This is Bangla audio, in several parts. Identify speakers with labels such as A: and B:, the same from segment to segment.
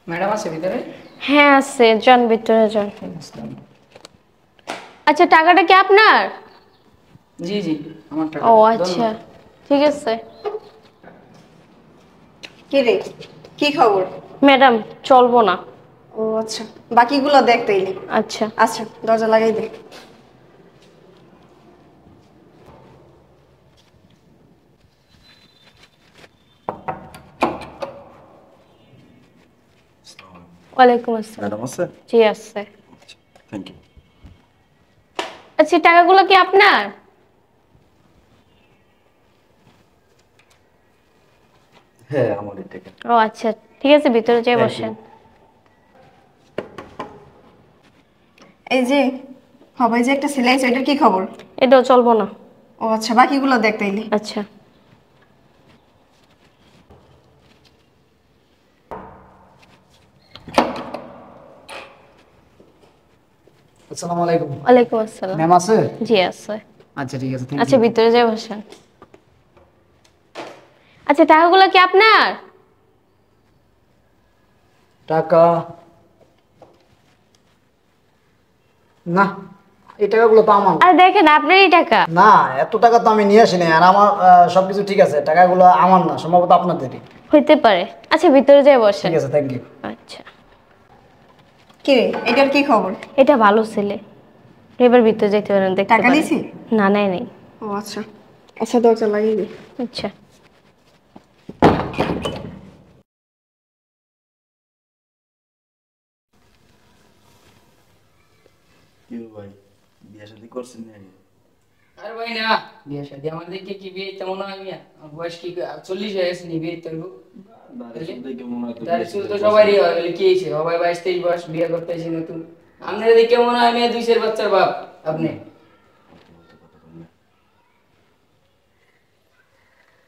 A: ম্যাডাম আছে ভিতরে?
B: হ্যাঁ আছে, যান ভিতরে যান। আচ্ছা টাকাটা কি আপনার?
A: জি জি আমার টাকা।
B: ও আচ্ছা ঠিক আছে।
C: কি রে, কি খবর?
B: ম্যাডাম চলবো না।
C: ও আচ্ছা, বাকিগুলো দেখ তাইলে।
B: আচ্ছা
C: আচ্ছা, দরজা লাগাই দে।
B: ওয়ালাইকুম আসসালাম।
D: ম্যাডাম আছে?
B: জি আছে।
D: Thank you.
B: আচ্ছা টাকাগুলো কি আপনার?
D: হ্যাঁ আমারই টাকা।
B: ও আচ্ছা ঠিক আছে, ভিতরে যাই
D: Thank
B: বসেন।
D: you.
C: এই যে হবে যে একটা সেলাই আছে, এটার কি খবর?
B: এটাও চলবো না।
C: ও আচ্ছা, বাকিগুলো দেখ তাইলে।
B: আচ্ছা
A: আসসালামু আলাইকুম।
B: ওয়ালাইকুম আসসালাম।
A: ম্যাম আছে?
B: জি আছে।
A: আচ্ছা ঠিক আছে, থ্যাংক
B: আচ্ছা
A: ইউ।
B: ভিতরে যাই বসেন। আচ্ছা টাকাগুলো কি আপনার?
A: টাকা না, এই টাকাগুলো তো আমার
B: আরে দেখেন আপনারই টাকা।
A: না। এত টাকা তো আমি নিয়ে আসি না, আর আমার সবকিছু ঠিক আছে, টাকাগুলো আমার না, সম্ভবত আপনাদেরই।
B: হইতে পারে। আচ্ছা ভিতরে যাই বসেন।
A: ঠিক আছে, থ্যাংক ইউ।
B: আচ্ছা
C: কি রে, এটার কি খবর?
B: এটা ভালো ছেলে, এবার ভিতরে যেতে পারেন, দেখতে
C: টাকা
B: পারেন।
C: দিছি?
B: না নাই নেই।
C: ও আচ্ছা, আচ্ছা দরজা লাগিয়ে দে।
B: আচ্ছা
D: কি ভাই, বিয়ে শাদী করছেন নাকি?
E: আরে ভাই না, বিয়ে শাদী আমার দেখে কি বিয়ে তেমন হয় মিয়া? আমার বয়স কি 40 হয়ে গেছে, নি বিয়ে তৈব?
D: দাড়ি চুল দেখে মনে হয় তো
E: তার
D: বিয়ে
E: চুল
D: শাদী
E: তো
D: করছেন।
E: সবারই হয়, বলে কি হয়েছে? সবাই 22-23 বয়স বিয়ে করতে এসে নতুন। আপনার দেখে মনে হয় মিয়া 2 বাচ্চার বাপ আপনি।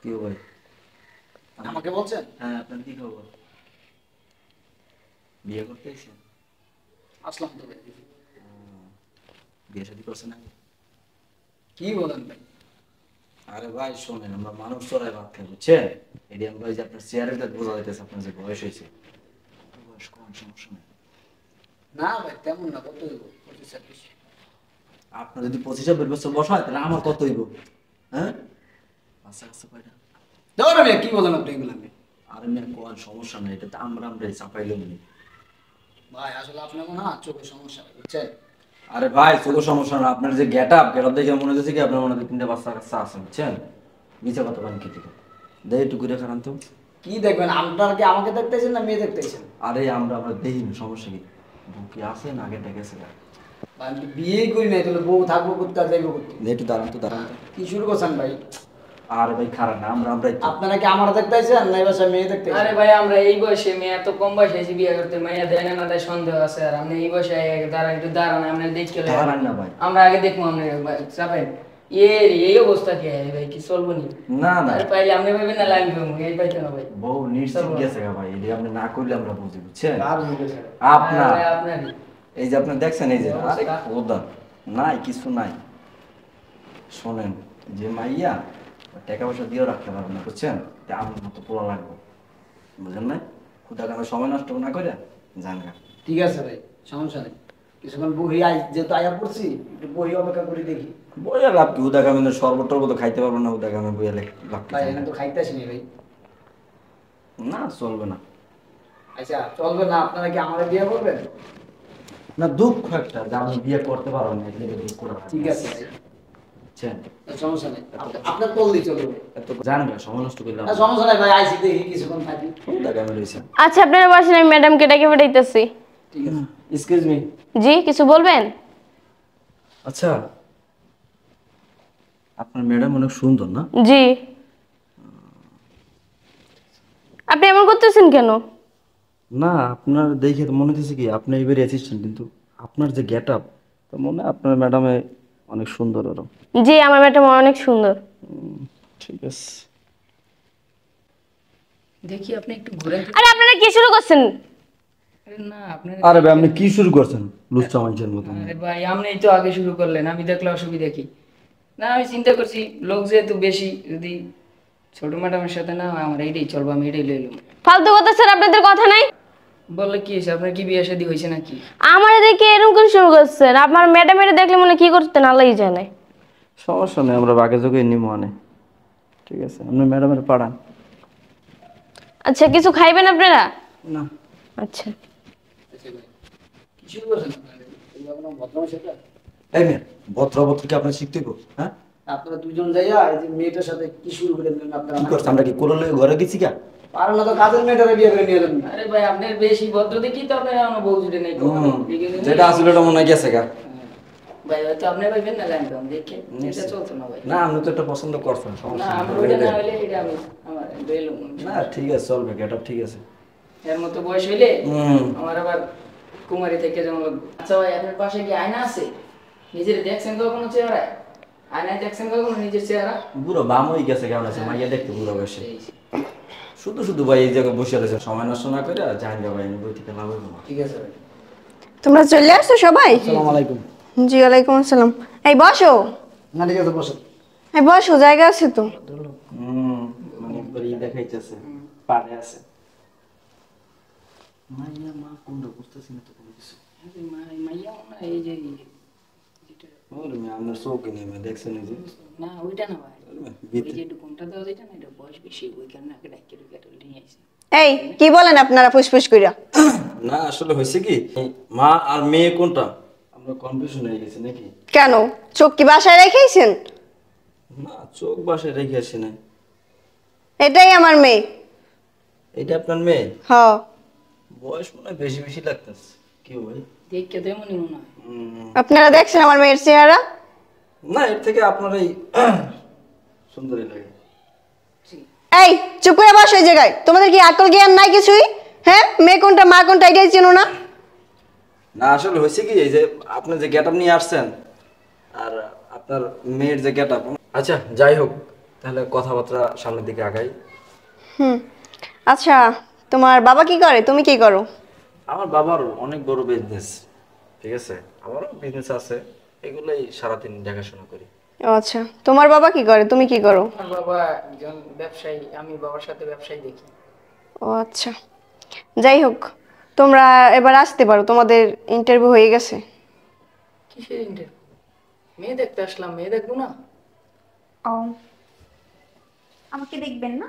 D: কি ভাই?
A: আমাকে বলছেন?
D: হ্যাঁ আপনার কি খবর? বিয়ে করতে এসেছেন?
A: আসলাম তো ভাই।
D: বিয়ে শাদী করছেন নাকি?
A: কি বলেন ভাই?
D: আরে ভাই শোনেন, আমরা মানুষ চড়াই ভাত খাই বুঝছেন? এটি আমরা যে আপনার চেয়ারের কাজ বোঝা যাইতেছে আপনার যে বয়স হয়েছে। বয়স কম, সমস্যা নেই।
A: না ভাই তেমন না, কত দেবো? 25-26।
D: আপনার যদি 25-26 বছর বয়স হয় তাহলে আমার কত হইব? হ্যাঁ বাচ্চা কাচ্চা কয়টা?
A: ধর ভাই, কি বলেন আপনি এগুলো? আমি
D: আরে মেয়ে কোয়ার সমস্যা নেই, এটা তো আমরা চাপাইলাম নি।
A: ভাই আসলে আপনার মনে হয় চোখের সমস্যা, বুঝছেন?
D: আরে ভাই চোখের সমস্যা না, আপনার যে গেট আপ দেখে মনে হচ্ছে কি আপনার মনে হয় 3টা বাচ্চা কাচ্চা আছে বুঝছেন? নিচে কথা বান কি থেকে দেয় একটু ঘুরে খারান তো।
A: কি দেখবেন, আপনার কি আমাকে দেখতেছেন না মেয়ে দেখতেছেন?
D: আরে আমরা দেখি না, সমস্যা কি? বুকি আছে না আগে ডেকেছে?
A: ভাই আমি তো বিয়েই করি নাই, তাহলে বউ থাকবো করতে আর যাইবো করতে?
D: একটু দাঁড়ান তো দাঁড়ান তো।
A: কি শুরু করছেন ভাই?
D: আরে ভাই খারাপ না, আমরাই তো।
A: আপনারা কি আমার দেখতেছেন না এবার মেয়ে দেখতেছেন?
E: আরে ভাই আমরা এই বয়সে মেয়ে এত কম বয়সে এসে বিয়ে করতে, মেয়ে দেয় না দেয় সন্দেহ আছে। আর আপনি এই বয়সে একটু দাঁড়ান, আপনি দেখতে
D: দাঁড়ান না ভাই।
E: আমরা আগে দেখবো আপনি চাপেন। এই অবস্থা কি ভাই, কি চলবো নি?
D: না না
E: আরে পাইলে আপনি ভাবেন না লাইন পাবো, এই পাইতে না ভাই।
D: বউ নিশ্চিত গেছে গা ভাই, এটা আপনি না করলে আমরা বুঝি বুঝছেন?
A: আর মুখে ছাড়া।
D: আপনার
E: আরে আপনারই।
D: এই যে আপনি দেখছেন এই যে, আরে
E: অবস্থা।
D: ওদা নাই কিছু নাই। শোনেন, যে মাইয়া টাকা পয়সা দিয়েও রাখতে পারবেন না বুঝছেন? তা আমার মতো পোলা লাগবে, বুঝেন না? খুদা কামে সময় নষ্ট না করে জান গা।
A: ঠিক আছে ভাই, সমস্যা নেই। কিছুক্ষণ বহি যেহেতু আয়া পড়ছি, একটু বহি অপেক্ষা করে দেখি।
D: বইয়া লাভ কি? হুদা কামে শরবত টরবত খাইতে পারবেন না, হুদা কামে বইয়া লাভ কি?
A: ভাই এখানে তো খাইতে আসিনি ভাই।
D: না চলবে না।
A: আচ্ছা চলবে না, আপনারা কি আমার বিয়ে করবেন?
D: না দুঃখ একটা যে আপনি বিয়ে করতে পারবেন না, এগুলো দুঃখ করা।
A: ঠিক আছে ভাই,
D: বুঝছেন?
A: সমস্যা নেই। আপনার কল চলবে।
D: এত জানবে সময় নষ্ট করলে
A: না সমস্যা নাই ভাই, আইসি দেখি কিছুক্ষণ থাকি।
D: হুদা কামে রয়েছে।
B: আচ্ছা আপনারা বসেন, আমি ম্যাডামকে ডেকে পাঠাইতেছি।
A: ঠিক আছে।
D: Excuse me.
B: জি কিছু বলবেন?
D: আচ্ছা আপনার ম্যাডাম অনেক সুন্দর না?
B: জি। আপনি এমন করতেছেন কেন?
D: না আপনার দেখে তো মনে হচ্ছে কি আপনি এবারে অ্যাসিস্ট্যান্ট, কিন্তু আপনার যে গেট আপ তো মনে হয় আপনার ম্যাডামে অনেক সুন্দর আরো।
B: জি আমার ম্যাডাম অনেক সুন্দর।
D: ঠিক আছে।
E: দেখি আপনি একটু ঘুরেন তো।
B: আরে আপনারা কি শুরু করছেন?
E: আরে না আপনার,
D: আরে ভাই আপনি কি শুরু করছেন লুচ্চা মানুষের মতন?
E: আরে ভাই আপনিই তো আগে শুরু করলেন, আমি দেখলে অসুবিধা কি? না আমি চিন্তা করছি লোক যেহেতু বেশি, যদি ছোট ম্যাডামের সাথে না হয় আমার এইটাই চলবো, আমি এটাই লইলাম।
B: ফালতু কথা স্যার, আপনাদের কথা নাই।
E: বললে কি হয়েছে, আপনার কি বিয়ে শাদী হয়েছে নাকি?
B: আমার দেখে এরকম করে শুরু করছেন, আপনার ম্যাডামের দেখলে মনে কি করতেন আল্লাহই জানে।
D: সমস্যা নেই, আমরা বাগে যোগে নিমো আনে। ঠিক আছে, আপনি ম্যাডামের পাঠান।
B: আচ্ছা কিছু খাইবেন আপনারা?
D: না
B: আচ্ছা
A: কি শুরু করছেন আপনারা? এগুলো কোনো বদমাইশ এটা?
D: এই মেয়ে, ভদ্র কি আপনার শিখতে গো? হ্যাঁ
A: আপনারা দুজন যাইয়া এই যে মেয়েটার সাথে কি শুরু করে দিলেন আপনারা?
D: কি করছে? আমরা কি কোলে লয়ে ঘরে গেছি কা?
A: পারেন না তো কাজের মেয়েটারে বিয়ে করে নিয়ে এলেন না।
E: আরে ভাই আপনার বেশি ভদ্র দেখি তো আপনার এখনো বউ জুড়ে নেই কখনো।
D: যেটা আসলে ওটা মনে হয় গেছে গা।
E: ভাই হয়তো আপনি ভাইবেন না ল্যান্ডম দেখে এটা চলতো না ভাই।
D: না, আপনি তো এটা পছন্দ করছেন,
E: না
D: সমস্যা
E: আমার
D: নেই।
E: ওইটা না হইলে এটা আমি আমার বেলুম
D: না ঠিক আছে, চলবে, গেটআপ ঠিক আছে।
E: এর মতো বয়স হইলে
D: হুম।
E: আমার আবার কুমারী থেকে যেমন লাগবে। আচ্ছা ভাই আপনার পাশে কি আয়না আছে? নিজের দেখছেন কখনো চেহারা? আয়নায় দেখছেন কখনো নিজের চেহারা?
D: বুড়ো বাম হয়ে গেছে, কেমন আছে মাইয়া দেখতে বুড়ো বয়সে। শুধু ভাই এই জায়গায় বসে রয়েছে, সময় নষ্ট না করে জান যাবো, বই থেকে লাভ হইব না।
A: ঠিক আছে ভাই।
C: তোমরা চলে আসছো সবাই?
A: আসসালামু আলাইকুম।
C: জি ওয়ালাইকুম আসসালাম। এই বসো।
A: না ঠিক আছে বসেন।
C: এই বসো, জায়গা আছে তো।
D: মানে একবার ই দেখাইতেছে, পাড়ে আছে। মাইয়া মা কোনটা বুঝতেছি না তো কোনো কিছু।
E: আরে মাইয়া না এই যে যেটা
D: ওরে মেয়ে, আপনার চৌকে নেই মেয়ে, দেখছেন এই যে।
E: না ওইটা না ভাই, ওই
D: ভিতরে
E: যে একটু কোনটা দেওয়া যেটা না, এটা বয়স বেশি ওই কারণে আগে ডাক্তার নিয়ে আসছে।
C: এই কি বলেন আপনারা ফুসফুস কইরা?
D: না আসলে হয়েছে কি, মা আর মেয়ে কোনটা আমরা কনফিউশন হয়ে গেছি নাকি?
C: কেন, চোখ কি বাসায় রেখেছেন?
D: না, চোখ বাসায় রেখে আসি না।
C: এটাই আমার মেয়ে।
D: এটা আপনার মেয়ে?
C: হ।
D: বয়স মনে হয় বেশি বেশি লাগতেছে। কি ভাই?
E: দেখতে তো এমনই মনে হয়।
C: আপনারা দেখছেন আমার মেয়ের চেহারা?
D: না, এর থেকে আপনার এই সুন্দরী লাগে।
C: এই চুপ করে বসো এই জায়গায়। তোমাদের কি আকল জ্ঞান নাই কিছুই? হ্যাঁ, মেয়ে কোনটা মা কোনটা এটাই চেনো না?
D: না আসলে হয়েছে কি, এই যে আপনি যে গেটআপ নিয়ে আসছেন আর আপনার মেয়ের যে গেটআপ, আচ্ছা যাই হোক, তাহলে কথাবার্তা সামনের দিকে আগাই।
C: আচ্ছা, তোমার বাবা কি করে, তুমি কি করো?
D: আমার বাবার অনেক বড় বিজনেস, ঠিক আছে, আমারও বিজনেস আছে, এগুলোই সারাদিন দেখাশোনা করি।
C: ও আচ্ছা, তোমার বাবা কি করে, তুমি কি করো?
E: আমার বাবা একজন ব্যবসায়ী, আমি বাবার সাথে ব্যবসায়ী দেখি।
C: ও আচ্ছা, যাই হোক, তোমরা এবার আসতে পারো, তোমাদের ইন্টারভিউ হয়ে গেছে।
E: কিসের ইন্টারভিউ? মেয়ে দেখতে আসলাম, মেয়ে দেখবো না?
F: ও, আমাকে দেখবেন না?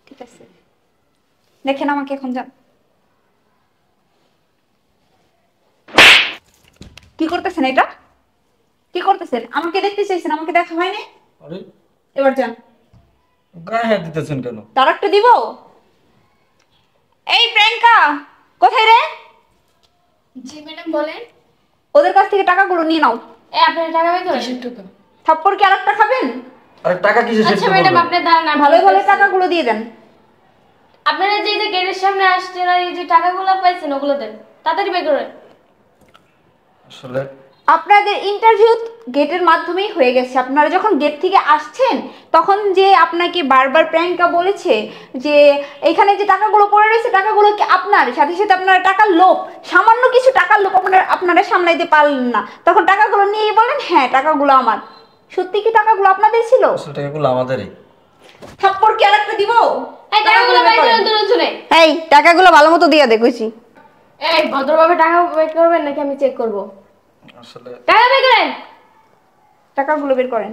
F: ঠিক আছে, দেখেন আমাকে এখন যান। কি করতেছেন এটা? কি করতেছেন? আমাকে দেখতে চাইছেন, আমাকে দেখা হয়নি?
D: আরে
F: এবার যান।
D: গায়ে হাত দিতেছেন কেন?
F: তার একটা দিব। এই প্রিয়াঙ্কা, কোথায় রে?
B: জি ম্যাডাম বলেন।
F: ওদের কাছ থেকে টাকাগুলো নিয়ে নাও।
B: আপনার টাকা বের করেন।
E: কিসের টাকা?
F: থাপ্পড় কি আরেকটা খাবেন?
D: আরে টাকা কিসের?
B: আচ্ছা ম্যাডাম আপনার দাঁড়ান,
F: ভালো ভালো টাকাগুলো দিয়ে দেন।
B: আপনারা যে যে গেটের সামনে আসছেন আর এই যে টাকাগুলো পাইছেন ওগুলো দেন, তাড়াতাড়ি বের করেন।
D: আসলে
F: আপনাদের ইন্টারভিউ গেটের মাধ্যমেই হয়ে গেছে। আপনারা যখন গেট থেকে আসছেন তখন যে আপনাকে বারবার প্রিয়াঙ্কা বলেছে যে এখানে যে টাকাগুলো পড়ে রয়েছে টাকাগুলো কি আপনার, সাথে সাথে আপনারা টাকার লোভ, সামান্য কিছু টাকার লোভ আপনারা সামলাইতে পারলেন না, তখন টাকাগুলো নিয়ে বলেন হ্যাঁ টাকাগুলো আমার। সত্যি কি টাকাগুলো আপনাদের ছিল?
D: আসলে টাকাগুলো আমাদেরই।
F: থাপ্পড় কি আরেকটা দিব?
B: এই টাকাগুলো বের করেন দুজনে।
C: এই টাকাগুলো ভালো মতো দিয়ে দেখেছি।
B: এই ভদ্রভাবে টাকা বের করবেন নাকি আমি চেক করব?
D: আসলে
B: টাকা বের করেন।
F: টাকাগুলো বের করেন।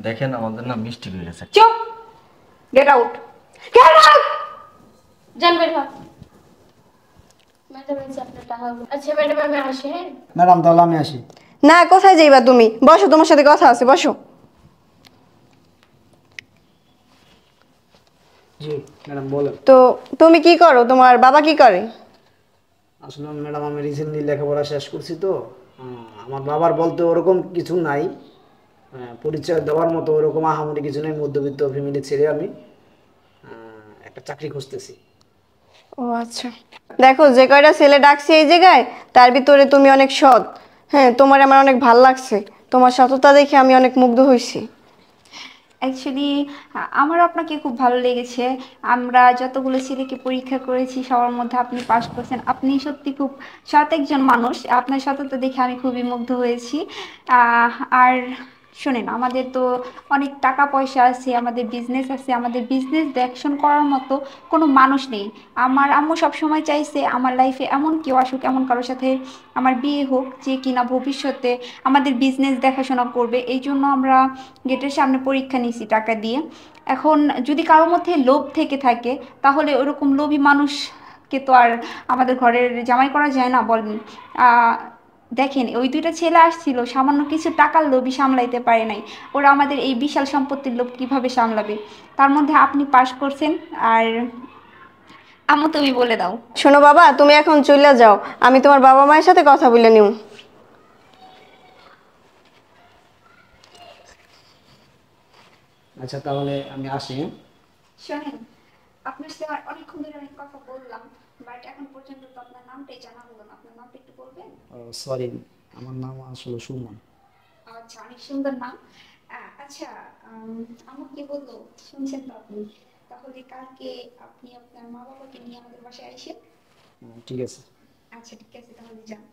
D: দেখেন আমাদের না মিষ্টি হয়ে গেছে।
F: চুপ, গেট আউট, গেট আউট।
B: যান বের হ। ম্যাডাম এই যে আপনার টাকাগুলো। আচ্ছা ম্যাডাম আমি আসি। হ্যাঁ
A: ম্যাডাম তাহলে আমি আসি।
C: না, কোথায় যাইবা তুমি? বসো, তোমার সাথে কথা আছে, বসো।
A: জি ম্যাডাম বলেন।
C: তো তুমি কি করো, তোমার বাবা কি করে?
A: আসলে ম্যাডাম আমি রিসেন্টলি লেখাপড়া শেষ করছি তো আমার বাবার বলতে ওরকম কিছু নাই, পরিচয় দেওয়ার মতো ওরকম আহামরি কিছু নেই। মধ্যবিত্ত ফ্যামিলি ছেড়ে আমি একটা চাকরি খুঁজতেছি।
C: ও আচ্ছা, দেখো যে কয়টা ছেলে ডাকছি এই জায়গায় তার ভিতরে তুমি অনেক সৎ। হ্যাঁ, তোমার আমার অনেক ভাল লাগছে, তোমার সততা দেখে আমি অনেক মুগ্ধ হয়েছি।
F: অ্যাকচুয়ালি আমারও আপনাকে খুব ভালো লেগেছে। আমরা যতগুলো ছেলেকে পরীক্ষা করেছি সবার মধ্যে আপনি পাস করছেন। আপনি সত্যি খুব সৎ একজন মানুষ, আপনার সততা দেখে আমি খুবই মুগ্ধ হয়েছি। আর শোনেন, আমাদের তো অনেক টাকা পয়সা আছে, আমাদের বিজনেস আছে, আমাদের বিজনেস দেখশন করার মতো কোনো মানুষ নেই। আমার আম্মু সবসময় চাইছে আমার লাইফে এমন কেউ আসুক, এমন কারোর সাথে আমার বিয়ে হোক যে কিনা ভবিষ্যতে আমাদের বিজনেস দেখাশোনা করবে। এই জন্য আমরা গেটের সামনে পরীক্ষা নিয়েছি টাকা দিয়ে। এখন যদি কারোর মধ্যে লোভ থেকে থাকে, তাহলে ওরকম লোভী মানুষকে তো আর আমাদের ঘরের জামাই করা যায় না, বলেন। দেখেন, ওই দুইটা ছেলে আসছিল, সামান্য কিছু টাকার লোভই সামলাইতে পারে নাই। ওরা আমাদের এই বিশাল সম্পত্তির লোভ কিভাবে সামলাবে? তার মধ্যে আপনি পাশ করছেন, আর আম্মু তুমি বলে দাও।
C: শোনো বাবা, তুমি এখন চলে যাও, আমি তোমার বাবা মায়ের সাথে কথা বলে নিব।
A: আচ্ছা তাহলে আমি আসি, হ্যাঁ?
F: শোনেন, আপনার সাথে আমার অনেকক্ষণ ধরে অনেক কথা বললাম, বাট এখন পর্যন্ত তো আপনার নামটাই জানা হলো না। আপনার নামটা একটু বলবেন?
A: সরি, আমার নাম আসলে সুমন।
F: আচ্ছা, অনেক সুন্দর নাম। আচ্ছা, আমার কি বললো শুনছেন তো আপনি? তাহলে কালকে আপনি আপনার মা বাবাকে নিয়ে আমাদের বাসায় আসেন।
A: ঠিক আছে।
F: আচ্ছা ঠিক আছে, তাহলে যান।